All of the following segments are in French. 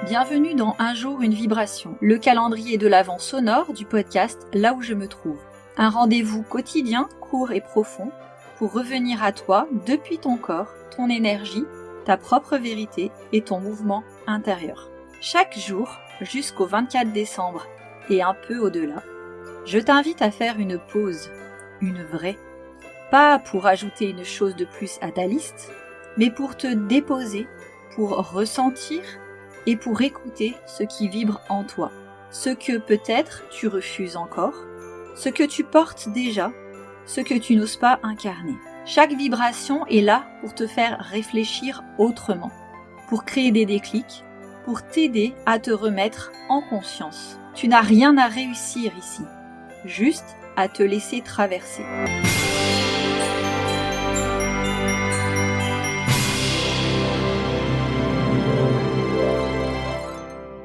Bienvenue dans Un jour une vibration, le calendrier de l'Avent sonore du podcast Là où je me trouve. Un rendez-vous quotidien, court et profond, pour revenir à toi depuis ton corps, ton énergie, ta propre vérité et ton mouvement intérieur. Chaque jour, jusqu'au 24 décembre et un peu au-delà, je t'invite à faire une pause, une vraie. Pas pour ajouter une chose de plus à ta liste, mais pour te déposer, pour ressentir et pour écouter ce qui vibre en toi. Ce que peut-être tu refuses encore, ce que tu portes déjà, ce que tu n'oses pas incarner. Chaque vibration est là pour te faire réfléchir autrement, pour créer des déclics, pour t'aider à te remettre en conscience. Tu n'as rien à réussir ici, juste à te laisser traverser.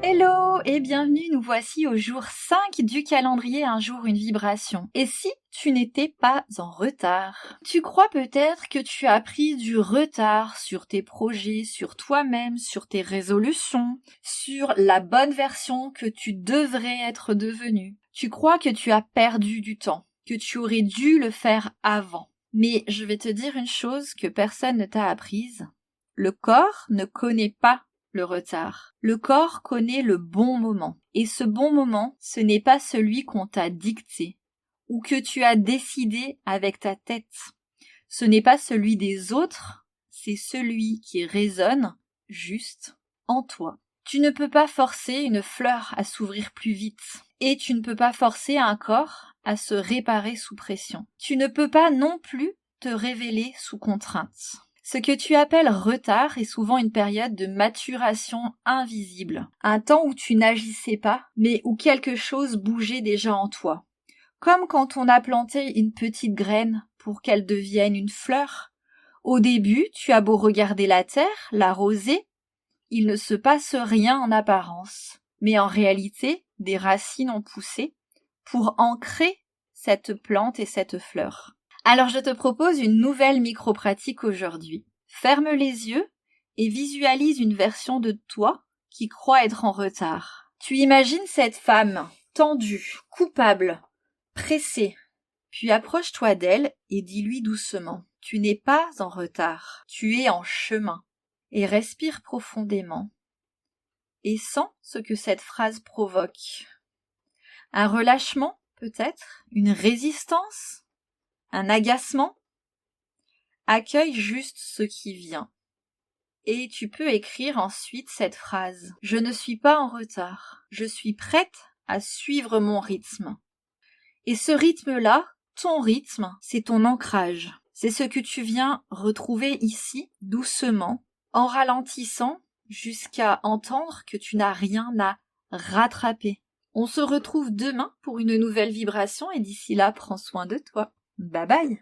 Hello et bienvenue, nous voici au jour 5 du calendrier Un jour une vibration. Et si tu n'étais pas en retard? Tu crois peut-être que tu as pris du retard sur tes projets, sur toi-même, sur tes résolutions, sur la bonne version que tu devrais être devenue. Tu crois que tu as perdu du temps, que tu aurais dû le faire avant. Mais je vais te dire une chose que personne ne t'a apprise. Le corps ne connaît pas le retard. Le corps connaît le bon moment. Et ce bon moment, ce n'est pas celui qu'on t'a dicté ou que tu as décidé avec ta tête. Ce n'est pas celui des autres, c'est celui qui résonne juste en toi. Tu ne peux pas forcer une fleur à s'ouvrir plus vite et tu ne peux pas forcer un corps à se réparer sous pression. Tu ne peux pas non plus te révéler sous contrainte. Ce que tu appelles retard est souvent une période de maturation invisible, un temps où tu n'agissais pas, mais où quelque chose bougeait déjà en toi. Comme quand on a planté une petite graine pour qu'elle devienne une fleur. Au début, tu as beau regarder la terre, l'arroser, il ne se passe rien en apparence. Mais en réalité, des racines ont poussé pour ancrer cette plante et cette fleur. Alors je te propose une nouvelle micro-pratique aujourd'hui. Ferme les yeux et visualise une version de toi qui croit être en retard. Tu imagines cette femme tendue, coupable, pressée. Puis approche-toi d'elle et dis-lui doucement. Tu n'es pas en retard, tu es en chemin. Et respire profondément. Et sens ce que cette phrase provoque. Un relâchement, peut-être? Une résistance? Un agacement? Accueille juste ce qui vient. Et tu peux écrire ensuite cette phrase. Je ne suis pas en retard. Je suis prête à suivre mon rythme. Et ce rythme-là, ton rythme, c'est ton ancrage. C'est ce que tu viens retrouver ici, doucement, en ralentissant, jusqu'à entendre que tu n'as rien à rattraper. On se retrouve demain pour une nouvelle vibration et d'ici là, prends soin de toi. Bye bye!